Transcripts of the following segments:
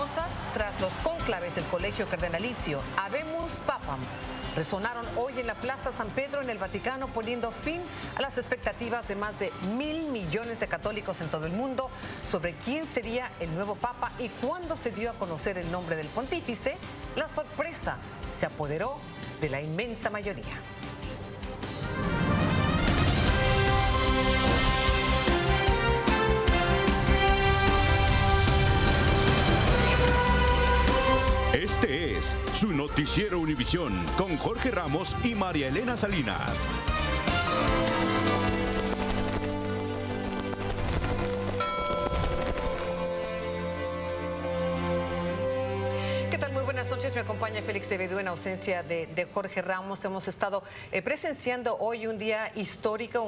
famosas tras los cónclaves del Colegio Cardenalicio. Habemus Papam resonaron hoy en la Plaza San Pedro en el Vaticano, poniendo fin a las expectativas de más de 1.000 millones de católicos en todo el mundo sobre quién sería el nuevo Papa. Y cuando se dio a conocer el nombre del pontífice, la sorpresa se apoderó de la inmensa mayoría. Este es su Noticiero Univisión con Jorge Ramos y María Elena Salinas. ¿Qué tal? Muy buenas noches. Me acompaña Félix Zevedo en ausencia de Jorge Ramos. Hemos estado presenciando hoy un día histórico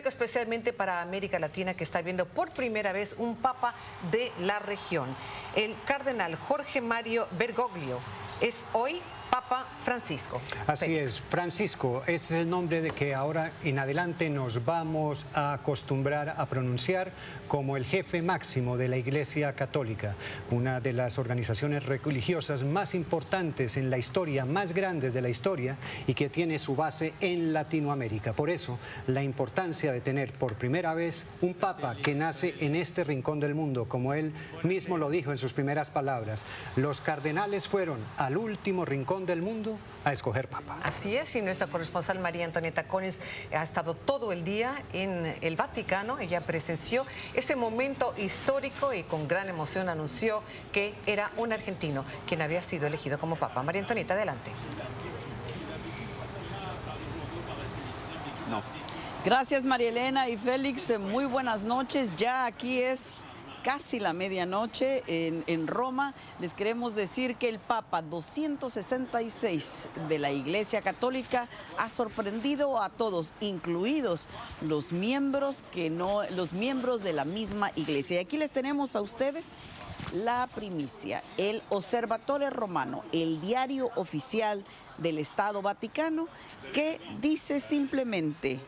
especialmente para América Latina, que está viendo por primera vez un papa de la región. El cardenal Jorge Mario Bergoglio es hoy Papa Francisco. Así es, Francisco, ese es el nombre de que ahora en adelante nos vamos a acostumbrar a pronunciar como el jefe máximo de la Iglesia Católica, una de las organizaciones religiosas más importantes en la historia, más grandes de la historia, y que tiene su base en Latinoamérica. Por eso, la importancia de tener por primera vez un Papa que nace en este rincón del mundo, como él mismo lo dijo en sus primeras palabras. Los cardenales fueron al último rincón del mundo a escoger papa. Así es, y nuestra corresponsal María Antonieta Collins ha estado todo el día en el Vaticano. Ella presenció ese momento histórico y con gran emoción anunció que era un argentino quien había sido elegido como papa. María Antonieta, adelante. Gracias, María Elena y Félix. Muy buenas noches. Ya aquí es casi la medianoche en Roma. Les queremos decir que el Papa 266 de la Iglesia Católica ha sorprendido a todos, incluidos los miembros de la misma Iglesia. Y aquí les tenemos a ustedes la primicia, el Osservatore Romano, el diario oficial del Estado Vaticano, que dice simplemente: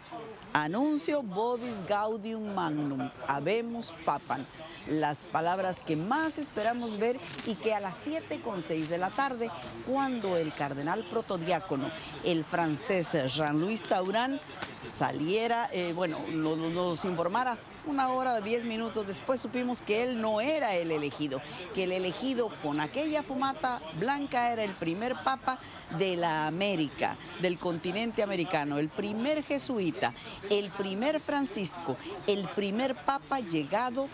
Anuncio vobis gaudium magnum, habemus papam. Las palabras que más esperamos ver, y que a las 7:06 de la tarde, cuando el cardenal protodiácono, el francés Jean-Louis Tauran, saliera, nos informara 1 hora, 10 minutos después, supimos que él no era el elegido, que el elegido con aquella fumata blanca era el primer papa de la América, del continente americano, el primer jesuita, el primer Francisco, el primer papa llegado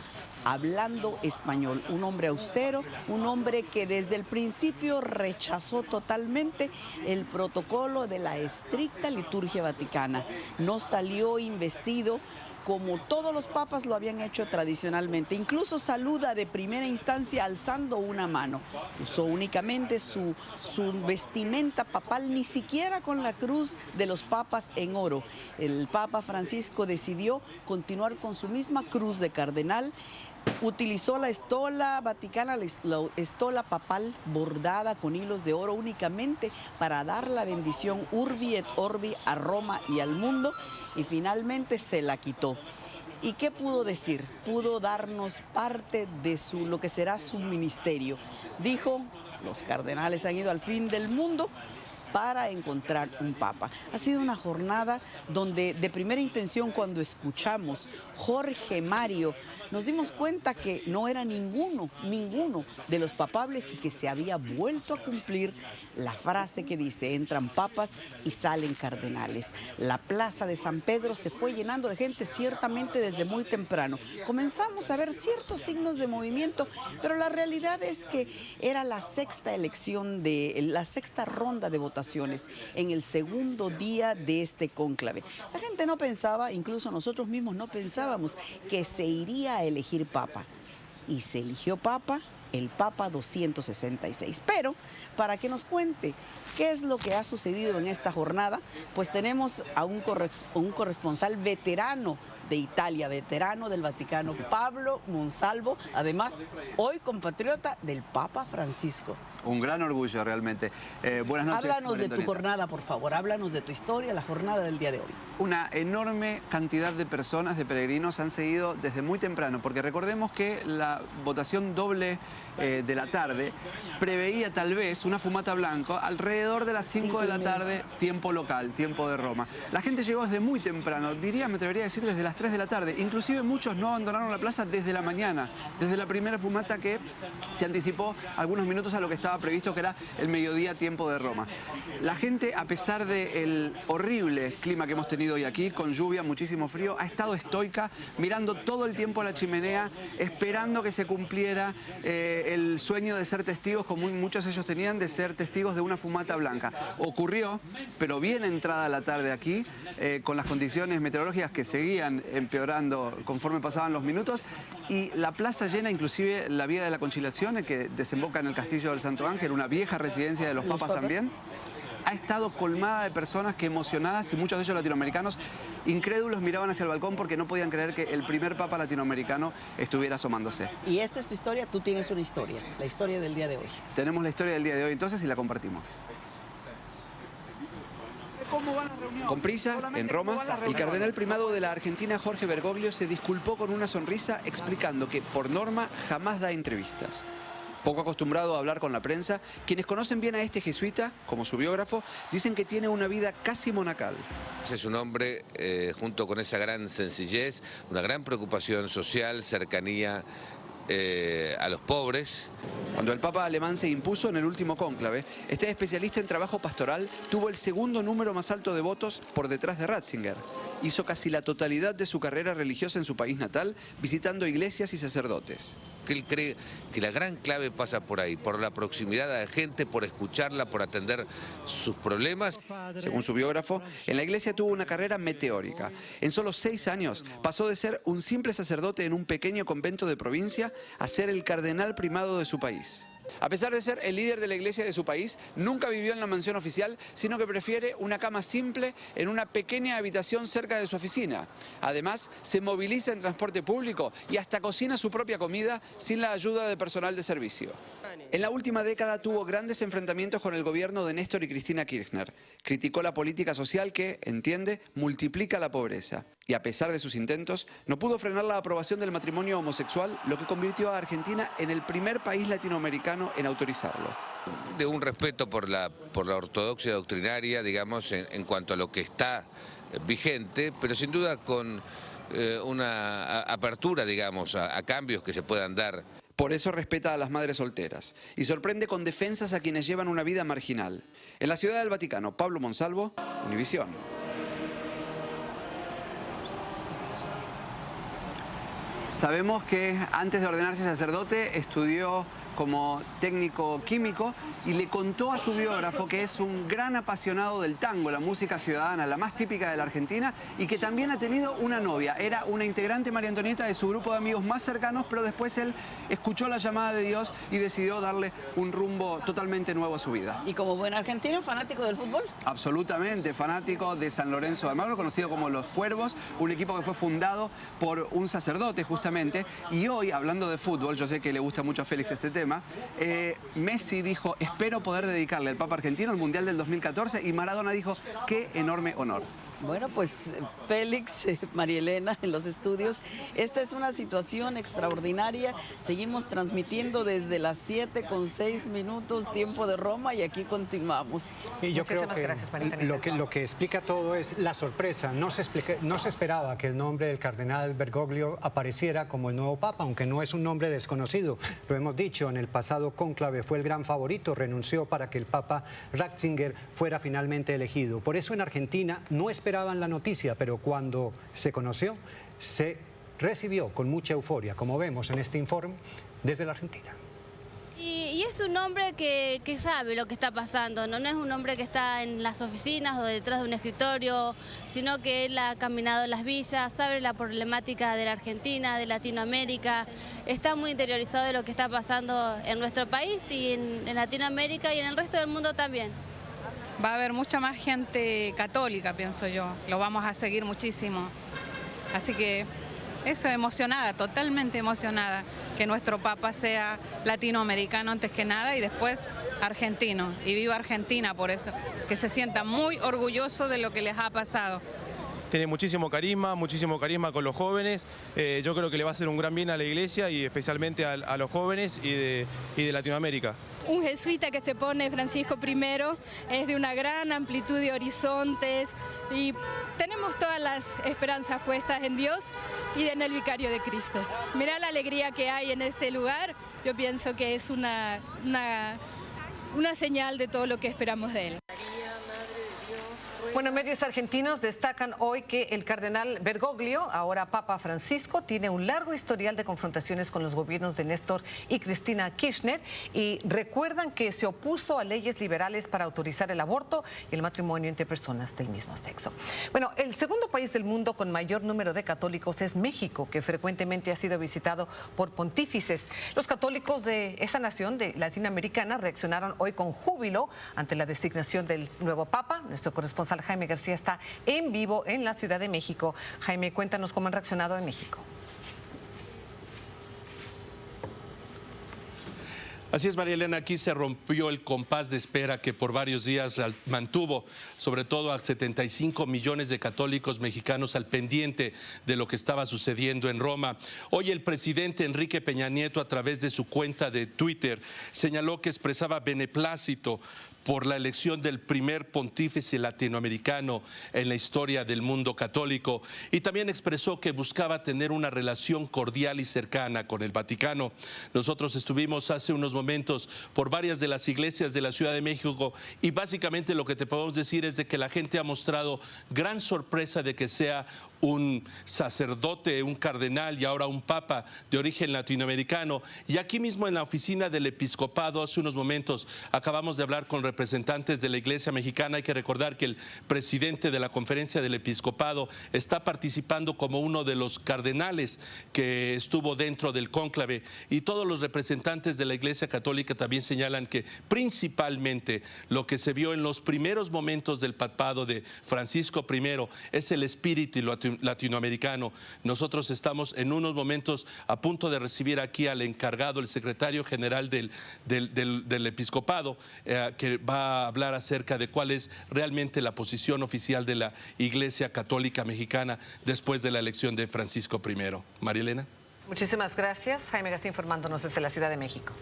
hablando español, un hombre austero, un hombre que desde el principio rechazó totalmente el protocolo de la estricta liturgia vaticana. No salió investido como todos los papas lo habían hecho tradicionalmente. Incluso saluda de primera instancia alzando una mano. Usó únicamente su vestimenta papal, ni siquiera con la cruz de los papas en oro. El Papa Francisco decidió continuar con su misma cruz de cardenal. Utilizó la estola vaticana, la estola papal bordada con hilos de oro únicamente para dar la bendición Urbi et Orbi a Roma y al mundo, y finalmente se la quitó. ¿Y qué pudo decir? Pudo darnos parte de lo que será su ministerio. Dijo: los cardenales han ido al fin del mundo para encontrar un papa. Ha sido una jornada donde de primera intención, cuando escuchamos Jorge Mario, nos dimos cuenta que no era ninguno de los papables, y que se había vuelto a cumplir la frase que dice: entran papas y salen cardenales. La plaza de San Pedro se fue llenando de gente, ciertamente desde muy temprano. Comenzamos a ver ciertos signos de movimiento, pero la realidad es que era la sexta ronda de votaciones en el segundo día de este cónclave. La gente no pensaba, incluso nosotros mismos no pensábamos, que se iría a elegir papa, y se eligió papa, el Papa 266. Pero para que nos cuente qué es lo que ha sucedido en esta jornada, pues tenemos a un corresponsal veterano de Italia, veterano del Vaticano, Pablo Monsalvo, además hoy compatriota del Papa Francisco. Un gran orgullo realmente. Buenas noches. Háblanos de tu jornada, por favor, háblanos de tu historia, la jornada del día de hoy. Una enorme cantidad de personas, de peregrinos, han seguido desde muy temprano, porque recordemos que la votación doble de la tarde, preveía tal vez una fumata blanca alrededor de las 5 de la tarde, tiempo local, tiempo de Roma. La gente llegó desde muy temprano, me atrevería a decir desde las 3 de la tarde. Inclusive muchos no abandonaron la plaza desde la mañana, desde la primera fumata que se anticipó algunos minutos a lo que estaba previsto, que era el mediodía, tiempo de Roma. La gente, a pesar del horrible clima que hemos tenido hoy aquí, con lluvia, muchísimo frío, ha estado estoica, mirando todo el tiempo a la chimenea, esperando que se cumpliera el sueño de ser testigos, como muchos de ellos tenían, de ser testigos de una fumata blanca. Ocurrió, pero bien entrada la tarde aquí, con las condiciones meteorológicas que seguían empeorando conforme pasaban los minutos, y la plaza llena, inclusive la vía de la Conciliazione, que desemboca en el Castillo del Santo Ángel, una vieja residencia de los papas también, ha estado colmada de personas que, emocionadas, y muchos de ellos latinoamericanos, incrédulos, miraban hacia el balcón porque no podían creer que el primer papa latinoamericano estuviera asomándose. Y esta es tu historia, tú tienes una historia, la historia del día de hoy. Tenemos la historia del día de hoy entonces y la compartimos. Con prisa, en Roma, el cardenal primado de la Argentina, Jorge Bergoglio, se disculpó con una sonrisa explicando que, por norma, jamás da entrevistas. Poco acostumbrado a hablar con la prensa, quienes conocen bien a este jesuita, como su biógrafo, dicen que tiene una vida casi monacal. Es un hombre, junto con esa gran sencillez, una gran preocupación social, cercanía a los pobres. Cuando el Papa alemán se impuso en el último cónclave, este especialista en trabajo pastoral tuvo el segundo número más alto de votos por detrás de Ratzinger. Hizo casi la totalidad de su carrera religiosa en su país natal, visitando iglesias y sacerdotes. Él cree que la gran clave pasa por ahí, por la proximidad a la gente, por escucharla, por atender sus problemas. Según su biógrafo, en la iglesia tuvo una carrera meteórica. En solo 6 años pasó de ser un simple sacerdote en un pequeño convento de provincia a ser el cardenal primado de su país. A pesar de ser el líder de la iglesia de su país, nunca vivió en la mansión oficial, sino que prefiere una cama simple en una pequeña habitación cerca de su oficina. Además, se moviliza en transporte público y hasta cocina su propia comida sin la ayuda de personal de servicio. En la última década tuvo grandes enfrentamientos con el gobierno de Néstor y Cristina Kirchner. Criticó la política social que, entiende, multiplica la pobreza. Y a pesar de sus intentos, no pudo frenar la aprobación del matrimonio homosexual, lo que convirtió a Argentina en el primer país latinoamericano en autorizarlo. De un respeto por la ortodoxia doctrinaria, digamos, en cuanto a lo que está vigente, pero sin duda con una apertura, digamos, a cambios que se puedan dar. Por eso respeta a las madres solteras y sorprende con defensas a quienes llevan una vida marginal. En la Ciudad del Vaticano, Pablo Monsalvo, Univisión. Sabemos que antes de ordenarse sacerdote estudió como técnico químico y le contó a su biógrafo que es un gran apasionado del tango, la música ciudadana, la más típica de la Argentina, y que también ha tenido una novia. Era una integrante, María Antonieta, de su grupo de amigos más cercanos, pero después él escuchó la llamada de Dios y decidió darle un rumbo totalmente nuevo a su vida. ¿Y como buen argentino, fanático del fútbol? Absolutamente, fanático de San Lorenzo de Almagro, conocido como Los Cuervos, un equipo que fue fundado por un sacerdote justamente, y hoy, hablando de fútbol, yo sé que le gusta mucho a Félix este tema, Messi dijo, espero poder dedicarle al Papa argentino el Mundial del 2014, y Maradona dijo, qué enorme honor. Bueno, pues Félix, María Elena en los estudios, esta es una situación extraordinaria. Seguimos transmitiendo desde las 7:06, tiempo de Roma, y aquí continuamos. Y yo creo Muchísimas que gracias, María Antonieta. lo que explica todo es la sorpresa. No se esperaba que el nombre del cardenal Bergoglio apareciera como el nuevo papa, aunque no es un nombre desconocido. Lo hemos dicho, en el pasado cónclave fue el gran favorito, renunció para que el papa Ratzinger fuera finalmente elegido. Por eso en Argentina no esperaban la noticia, pero cuando se conoció, se recibió con mucha euforia, como vemos en este informe desde la Argentina. Y es un hombre que sabe lo que está pasando, ¿no? No es un hombre que está en las oficinas o detrás de un escritorio, sino que él ha caminado en las villas, sabe la problemática de la Argentina, de Latinoamérica, está muy interiorizado de lo que está pasando en nuestro país y en Latinoamérica y en el resto del mundo también. Va a haber mucha más gente católica, pienso yo. Lo vamos a seguir muchísimo. Así que eso, emocionada, totalmente emocionada, que nuestro Papa sea latinoamericano antes que nada y después argentino. Y viva Argentina por eso, que se sienta muy orgulloso de lo que les ha pasado. tiene muchísimo carisma con los jóvenes. Yo creo que le va a hacer un gran bien a la iglesia y especialmente a los jóvenes y de Latinoamérica. Un jesuita que se pone Francisco I es de una gran amplitud de horizontes y tenemos todas las esperanzas puestas en Dios y en el vicario de Cristo. Mirá la alegría que hay en este lugar, yo pienso que es una señal de todo lo que esperamos de él. Bueno, medios argentinos destacan hoy que el cardenal Bergoglio, ahora Papa Francisco, tiene un largo historial de confrontaciones con los gobiernos de Néstor y Cristina Kirchner y recuerdan que se opuso a leyes liberales para autorizar el aborto y el matrimonio entre personas del mismo sexo. Bueno, el segundo país del mundo con mayor número de católicos es México, que frecuentemente ha sido visitado por pontífices. Los católicos de esa nación de latinoamericana reaccionaron hoy con júbilo ante la designación del nuevo Papa. Nuestro corresponsal Jaime García está en vivo en la Ciudad de México. Jaime, cuéntanos cómo han reaccionado en México. Así es, María Elena, aquí se rompió el compás de espera que por varios días mantuvo, sobre todo a 75 millones de católicos mexicanos al pendiente de lo que estaba sucediendo en Roma. Hoy el presidente Enrique Peña Nieto, a través de su cuenta de Twitter, señaló que expresaba beneplácito por la elección del primer pontífice latinoamericano en la historia del mundo católico y también expresó que buscaba tener una relación cordial y cercana con el Vaticano. Nosotros estuvimos hace unos momentos por varias de las iglesias de la Ciudad de México y básicamente lo que te podemos decir es de que la gente ha mostrado gran sorpresa de que sea un sacerdote, un cardenal y ahora un papa de origen latinoamericano. Y aquí mismo en la oficina del episcopado, hace unos momentos acabamos de hablar con representantes de la Iglesia mexicana. Hay que recordar que el presidente de la Conferencia del Episcopado está participando como uno de los cardenales que estuvo dentro del cónclave, y todos los representantes de la Iglesia Católica también señalan que principalmente lo que se vio en los primeros momentos del papado de Francisco I es el espíritu latinoamericano. Nosotros estamos en unos momentos a punto de recibir aquí al encargado, el secretario general del episcopado, que va a hablar acerca de cuál es realmente la posición oficial de la Iglesia Católica Mexicana después de la elección de Francisco I. María Elena. Muchísimas gracias. Jaime García informándonos desde la Ciudad de México.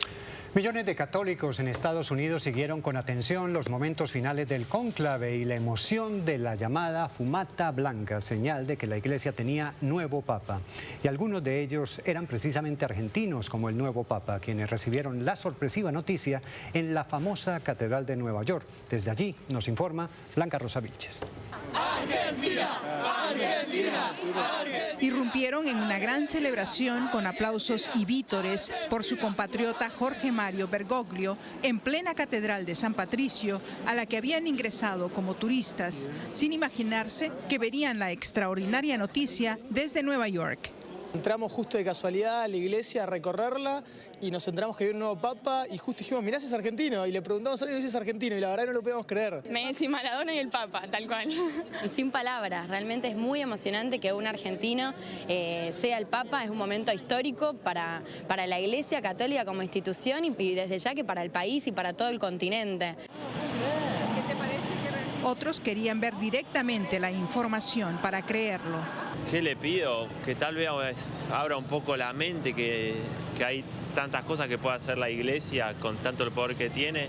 Millones de católicos en Estados Unidos siguieron con atención los momentos finales del cónclave y la emoción de la llamada fumata blanca, señal de que la iglesia tenía nuevo papa. Y algunos de ellos eran precisamente argentinos, como el nuevo papa, quienes recibieron la sorpresiva noticia en la famosa Catedral de Nueva York. Desde allí nos informa Blanca Rosa Vilches. Argentina, Argentina, Argentina. Irrumpieron en una gran celebración con aplausos y vítores por su compatriota Jorge Mario Bergoglio en plena Catedral de San Patricio, a la que habían ingresado como turistas, sin imaginarse que verían la extraordinaria noticia desde Nueva York. Entramos justo de casualidad a la iglesia a recorrerla y nos enteramos que había un nuevo papa y justo dijimos, mirá, ese es argentino, y le preguntamos a alguien si es argentino y la verdad no lo podíamos creer. Messi, Maradona y el papa, tal cual. Sin palabras, realmente es muy emocionante que un argentino sea el papa, es un momento histórico para la Iglesia Católica como institución y desde ya que para el país y para todo el continente. Otros querían ver directamente la información para creerlo. ¿Qué le pido? Que tal vez abra un poco la mente, que hay tantas cosas que puede hacer la iglesia con tanto el poder que tiene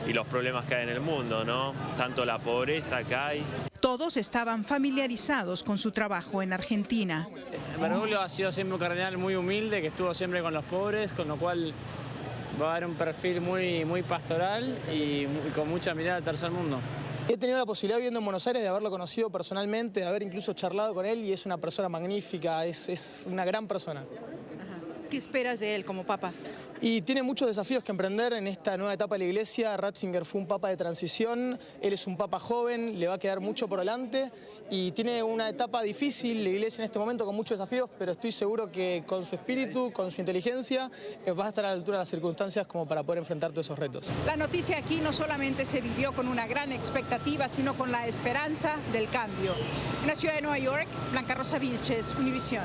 y los problemas que hay en el mundo, ¿no? Tanto la pobreza que hay. Todos estaban familiarizados con su trabajo en Argentina. Bergoglio ha sido siempre un cardenal muy humilde, que estuvo siempre con los pobres, con lo cual va a dar un perfil muy pastoral y con mucha mirada al tercer mundo. He tenido la posibilidad viviendo en Buenos Aires de haberlo conocido personalmente, de haber incluso charlado con él y es una persona magnífica, es una gran persona. ¿Qué esperas de él como papa? Y tiene muchos desafíos que emprender en esta nueva etapa de la iglesia. Ratzinger fue un papa de transición, él es un papa joven, le va a quedar mucho por delante y tiene una etapa difícil la iglesia en este momento con muchos desafíos, pero estoy seguro que con su espíritu, con su inteligencia, va a estar a la altura de las circunstancias como para poder enfrentar todos esos retos. La noticia aquí no solamente se vivió con una gran expectativa, sino con la esperanza del cambio. En la ciudad de Nueva York, Blanca Rosa Vilches, Univisión.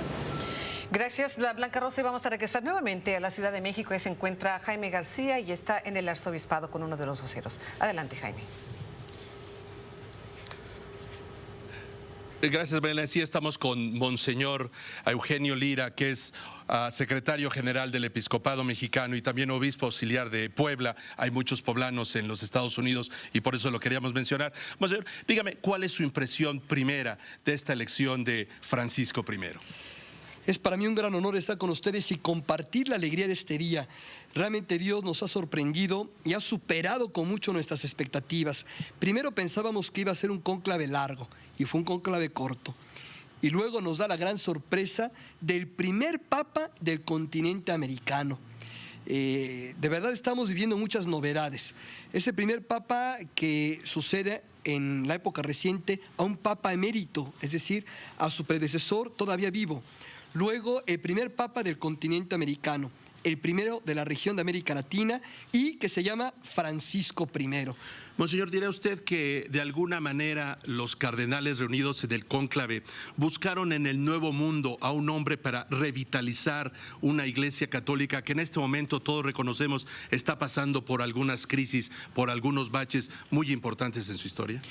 Gracias, Blanca Rosa, y vamos a regresar nuevamente a la Ciudad de México. Ahí se encuentra Jaime García y está en el arzobispado con uno de los voceros. Adelante, Jaime. Gracias, Belén. Sí, estamos con Monseñor Eugenio Lira, que es secretario general del Episcopado Mexicano y también obispo auxiliar de Puebla. Hay muchos poblanos en los Estados Unidos y por eso lo queríamos mencionar. Monseñor, dígame, ¿cuál es su impresión primera de esta elección de Francisco I? Es para mí un gran honor estar con ustedes y compartir la alegría de este día. Realmente Dios nos ha sorprendido y ha superado con mucho nuestras expectativas. Primero pensábamos que iba a ser un cónclave largo y fue un cónclave corto. Y luego nos da la gran sorpresa del primer papa del continente americano. De verdad estamos viviendo muchas novedades. Es el primer papa que sucede en la época reciente a un papa emérito, es decir, a su predecesor todavía vivo. Luego, el primer papa del continente americano, el primero de la región de América Latina y que se llama Francisco I. Monseñor, ¿dirá usted que de alguna manera los cardenales reunidos en el cónclave buscaron en el Nuevo Mundo a un hombre para revitalizar una iglesia católica que en este momento todos reconocemos está pasando por algunas crisis, por algunos baches muy importantes en su historia?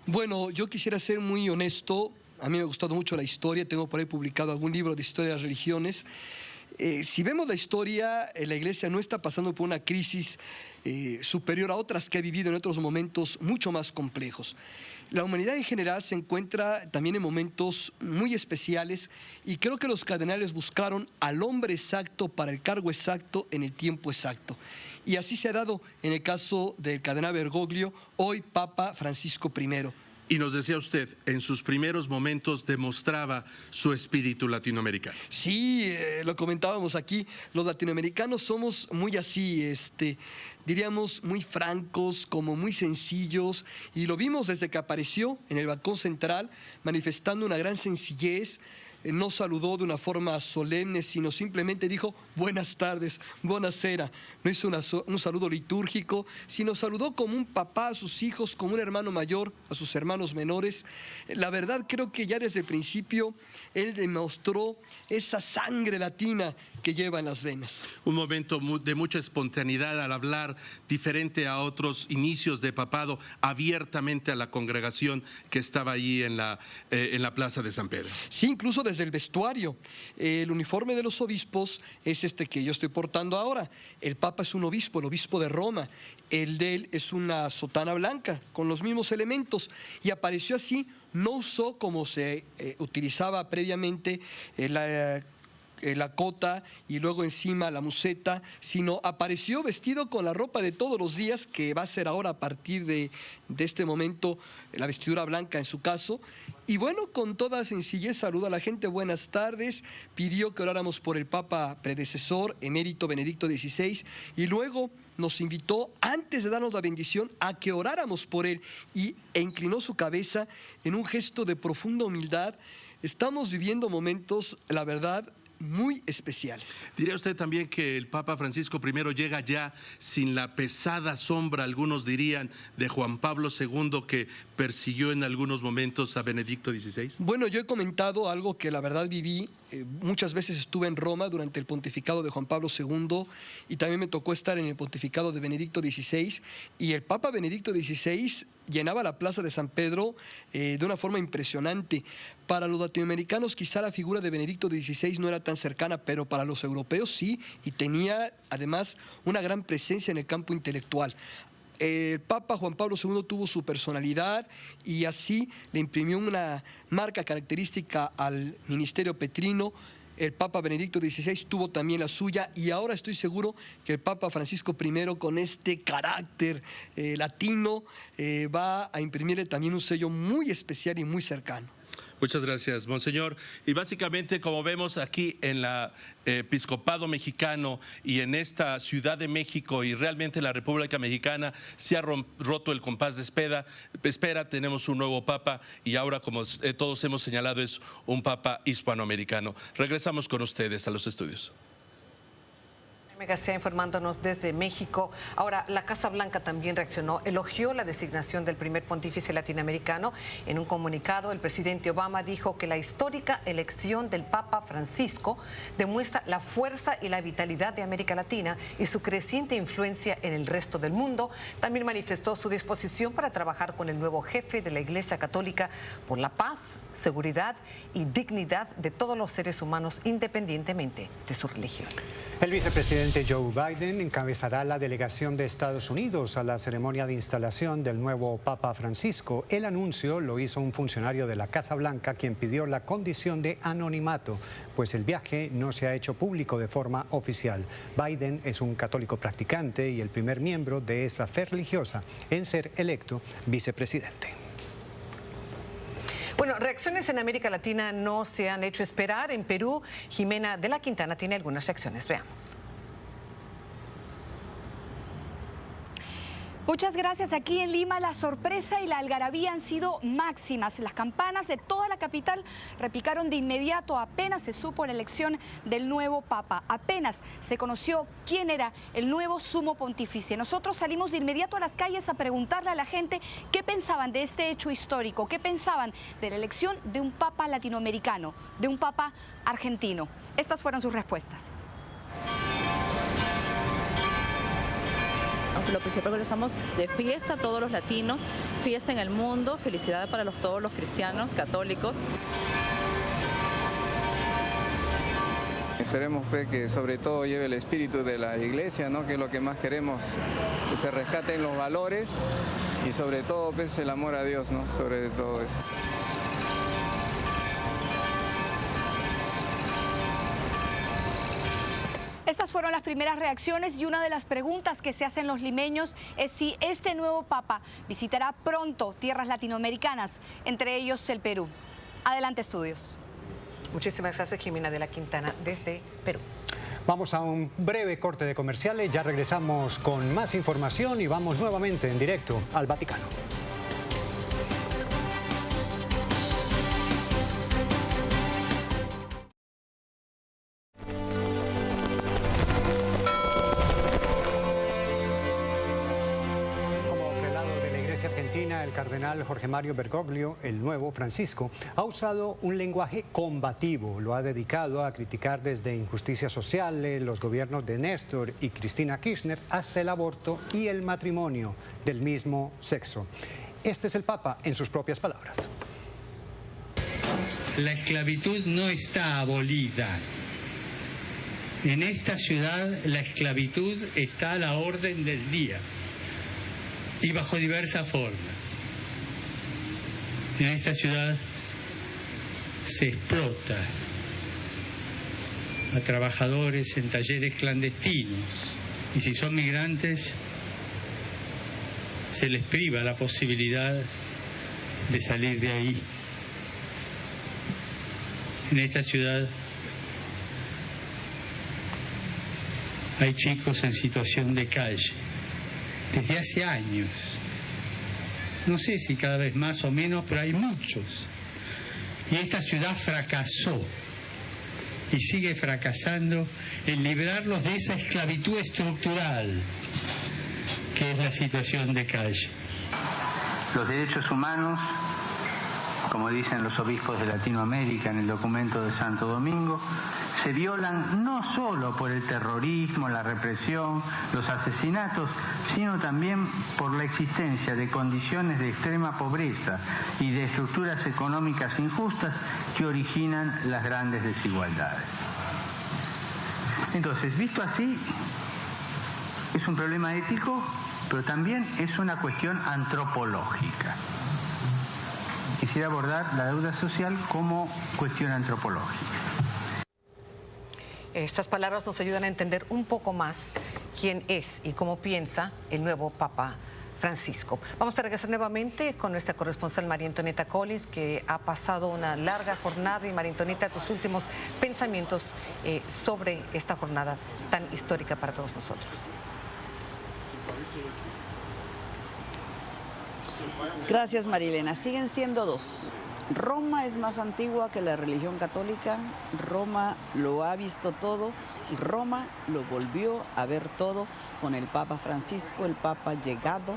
Bueno, yo quisiera ser muy honesto. A mí me ha gustado mucho la historia, tengo por ahí publicado algún libro de historia de las religiones. Si vemos la historia, la Iglesia no está pasando por una crisis superior a otras que ha vivido en otros momentos mucho más complejos. La humanidad en general se encuentra también en momentos muy especiales y creo que los cardenales buscaron al hombre exacto para el cargo exacto en el tiempo exacto. Y así se ha dado en el caso del cardenal Bergoglio, hoy Papa Francisco I. Y nos decía usted, en sus primeros momentos demostraba su espíritu latinoamericano. Sí, lo comentábamos aquí, los latinoamericanos somos muy así, diríamos muy francos, como muy sencillos, y lo vimos desde que apareció en el balcón central, manifestando una gran sencillez. No saludó de una forma solemne, sino simplemente dijo buenas tardes, buonasera. No hizo un saludo litúrgico, sino saludó como un papá a sus hijos, como un hermano mayor a sus hermanos menores. La verdad, creo que ya desde el principio él demostró esa sangre latina que lleva en las venas. Un momento de mucha espontaneidad al hablar, diferente a otros inicios de papado, abiertamente a la congregación que estaba allí en la plaza de San Pedro. Sí, incluso desde el vestuario. El uniforme de los obispos es este que yo estoy portando ahora. El Papa es un obispo, el obispo de Roma. El de él es una sotana blanca con los mismos elementos y apareció así. No usó como se utilizaba previamente la cota y luego encima la museta, sino apareció vestido con la ropa de todos los días, que va a ser ahora a partir de este momento la vestidura blanca en su caso. Y bueno, con toda sencillez saluda a la gente, buenas tardes, pidió que oráramos por el Papa predecesor, emérito Benedicto XVI, y luego nos invitó, antes de darnos la bendición, a que oráramos por él, e inclinó su cabeza en un gesto de profunda humildad. Estamos viviendo momentos, la verdad, muy especiales. ¿Diría usted también que el Papa Francisco I llega ya sin la pesada sombra, algunos dirían, de Juan Pablo II, que persiguió en algunos momentos a Benedicto XVI? Bueno, yo he comentado algo que la verdad viví. Muchas veces estuve en Roma durante el pontificado de Juan Pablo II y también me tocó estar en el pontificado de Benedicto XVI, y el Papa Benedicto XVI llenaba la plaza de San Pedro de una forma impresionante. Para los latinoamericanos quizá la figura de Benedicto XVI no era tan cercana, pero para los europeos sí, y tenía además una gran presencia en el campo intelectual. El Papa Juan Pablo II tuvo su personalidad y así le imprimió una marca característica al ministerio petrino. El Papa Benedicto XVI tuvo también la suya, y ahora estoy seguro que el Papa Francisco I, con este carácter latino, va a imprimirle también un sello muy especial y muy cercano. Muchas gracias, Monseñor. Y básicamente, como vemos aquí en la Episcopado Mexicano y en esta Ciudad de México y realmente en la República Mexicana, se ha roto el compás de espera. Tenemos un nuevo Papa y ahora, como todos hemos señalado, es un Papa hispanoamericano. Regresamos con ustedes a los estudios. Jaime García informándonos desde México. Ahora, la Casa Blanca también reaccionó, elogió la designación del primer pontífice latinoamericano. En un comunicado, el presidente Obama dijo que la histórica elección del Papa Francisco demuestra la fuerza y la vitalidad de América Latina y su creciente influencia en el resto del mundo. También manifestó su disposición para trabajar con el nuevo jefe de la Iglesia Católica por la paz, seguridad y dignidad de todos los seres humanos independientemente de su religión. El vicepresidente Joe Biden encabezará la delegación de Estados Unidos a la ceremonia de instalación del nuevo Papa Francisco. El anuncio lo hizo un funcionario de la Casa Blanca, quien pidió la condición de anonimato, pues el viaje no se ha hecho público de forma oficial. Biden es un católico practicante y el primer miembro de esa fe religiosa en ser electo vicepresidente. Bueno, reacciones en América Latina no se han hecho esperar. En Perú, Jimena de la Quintana tiene algunas reacciones. Veamos. Muchas gracias. Aquí en Lima la sorpresa y la algarabía han sido máximas. Las campanas de toda la capital repicaron de inmediato apenas se supo la elección del nuevo Papa. Apenas se conoció quién era el nuevo sumo pontífice. Nosotros salimos de inmediato a las calles a preguntarle a la gente qué pensaban de este hecho histórico, qué pensaban de la elección de un Papa latinoamericano, de un Papa argentino. Estas fueron sus respuestas. Lo principal es que estamos de fiesta todos los latinos, fiesta en el mundo, felicidad para todos los cristianos, católicos. Esperemos que sobre todo lleve el espíritu de la iglesia, ¿no? Que es lo que más queremos, que se rescaten los valores y sobre todo pues, el amor a Dios, ¿no? Sobre todo eso. Estas fueron las primeras reacciones y una de las preguntas que se hacen los limeños es si este nuevo Papa visitará pronto tierras latinoamericanas, entre ellos el Perú. Adelante, estudios. Muchísimas gracias, Jimena de la Quintana, desde Perú. Vamos a un breve corte de comerciales, ya regresamos con más información y vamos nuevamente en directo al Vaticano. El cardenal Jorge Mario Bergoglio, el nuevo Francisco, ha usado un lenguaje combativo. Lo ha dedicado a criticar desde injusticias sociales, los gobiernos de Néstor y Cristina Kirchner, hasta el aborto y el matrimonio del mismo sexo. Este es el Papa en sus propias palabras. La esclavitud no está abolida. En esta ciudad la esclavitud está a la orden del día y bajo diversas formas. En esta ciudad se explota a trabajadores en talleres clandestinos y si son migrantes se les priva la posibilidad de salir de ahí. En esta ciudad hay chicos en situación de calle desde hace años. No sé si cada vez más o menos, pero hay muchos. Y esta ciudad fracasó y sigue fracasando en librarlos de esa esclavitud estructural que es la situación de calle. Los derechos humanos, como dicen los obispos de Latinoamérica en el documento de Santo Domingo, se violan no solo por el terrorismo, la represión, los asesinatos, sino también por la existencia de condiciones de extrema pobreza y de estructuras económicas injustas que originan las grandes desigualdades. Entonces, visto así, es un problema ético, pero también es una cuestión antropológica. Quisiera abordar la deuda social como cuestión antropológica. Estas palabras nos ayudan a entender un poco más quién es y cómo piensa el nuevo Papa Francisco. Vamos a regresar nuevamente con nuestra corresponsal María Antonieta Collins, que ha pasado una larga jornada. Y María Antonieta, tus últimos pensamientos sobre esta jornada tan histórica para todos nosotros. Gracias, Marilena. Siguen siendo dos. Roma es más antigua que la religión católica, Roma lo ha visto todo y Roma lo volvió a ver todo con el Papa Francisco, el Papa llegado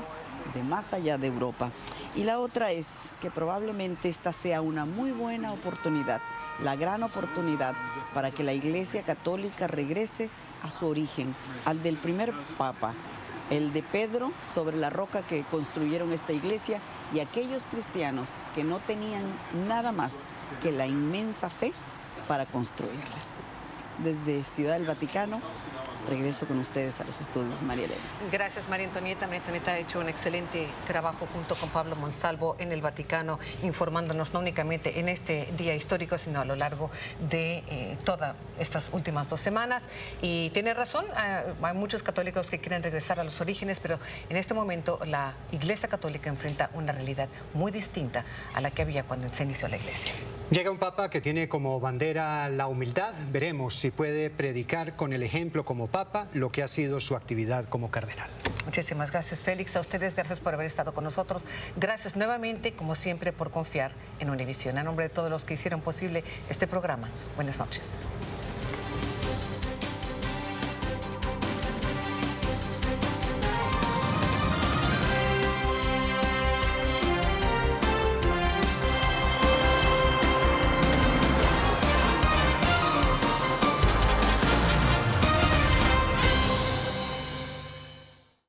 de más allá de Europa. Y la otra es que probablemente esta sea una muy buena oportunidad, la gran oportunidad para que la Iglesia Católica regrese a su origen, al del primer Papa, el de Pedro, sobre la roca que construyeron esta iglesia, y aquellos cristianos que no tenían nada más que la inmensa fe para construirlas. Desde Ciudad del Vaticano, regreso con ustedes a los estudios, María Elena. Gracias, María Antonieta. María Antonieta ha hecho un excelente trabajo junto con Pablo Monsalvo en el Vaticano, informándonos no únicamente en este día histórico, sino a lo largo de todas estas últimas 2 semanas. Y tiene razón, hay muchos católicos que quieren regresar a los orígenes, pero en este momento la Iglesia Católica enfrenta una realidad muy distinta a la que había cuando se inició la Iglesia. Llega un Papa que tiene como bandera la humildad. Veremos si puede predicar con el ejemplo como Papa lo que ha sido su actividad como cardenal. Muchísimas gracias, Félix. A ustedes, gracias por haber estado con nosotros. Gracias nuevamente, como siempre, por confiar en Univisión. A nombre de todos los que hicieron posible este programa, buenas noches.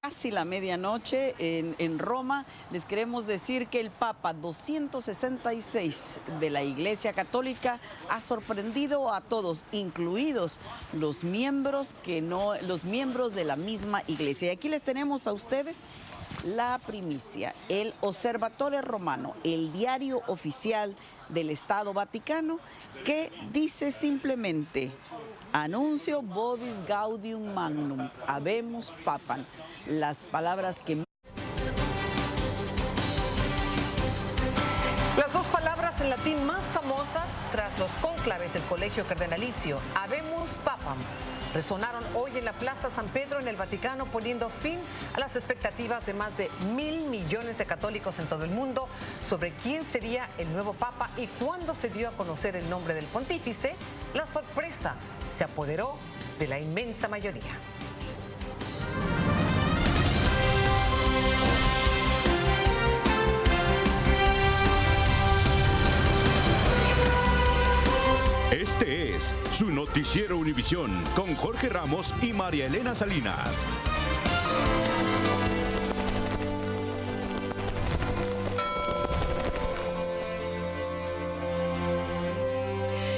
Casi la medianoche en Roma, les queremos decir que el Papa 266 de la Iglesia Católica ha sorprendido a todos, incluidos los miembros de la misma Iglesia. Y aquí les tenemos a ustedes la primicia, el Osservatore Romano, el diario oficial del Estado Vaticano, que dice simplemente: Anuncio vobis gaudium magnum, habemus papam. Las palabras que... Las 2 palabras en latín más famosas tras los cónclaves del Colegio Cardenalicio, habemus papam, resonaron hoy en la Plaza San Pedro en el Vaticano, poniendo fin a las expectativas de más de 1.000 millones de católicos en todo el mundo sobre quién sería el nuevo Papa. Y cuando se dio a conocer el nombre del pontífice, la sorpresa se apoderó de la inmensa mayoría. Este es su noticiero Univisión con Jorge Ramos y María Elena Salinas.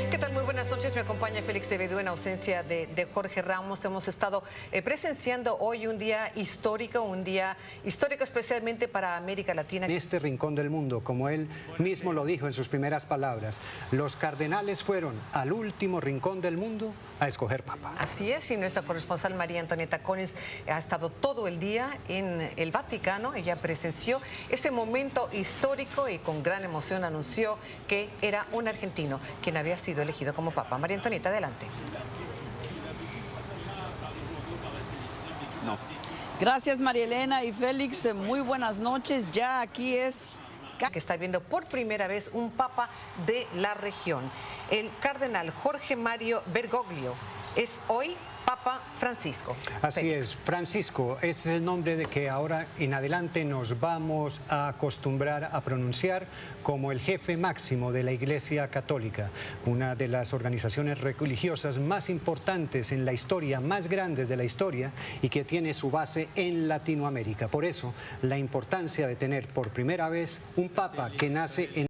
¿Qué tal? Muy buenas noches. Me acompaña Félix Zevedo en ausencia de Jorge Ramos. Hemos estado presenciando hoy un día histórico especialmente para América Latina. En este rincón del mundo, como él mismo lo dijo en sus primeras palabras, los cardenales fueron al último rincón del mundo a escoger Papa. Así es, y nuestra corresponsal María Antonieta Collins ha estado todo el día en el Vaticano. Ella presenció ese momento histórico y con gran emoción anunció que era un argentino quien había sido elegido como Papa. María Antonieta, adelante. No. Gracias, María Elena y Félix. Muy buenas noches. Ya aquí es... que está viendo por primera vez un Papa de la región. El cardenal Jorge Mario Bergoglio es hoy Papa Francisco. Así es, Francisco, ese es el nombre de que ahora en adelante nos vamos a acostumbrar a pronunciar como el jefe máximo de la Iglesia Católica, una de las organizaciones religiosas más importantes en la historia, más grandes de la historia, y que tiene su base en Latinoamérica. Por eso, la importancia de tener por primera vez un Papa que nace en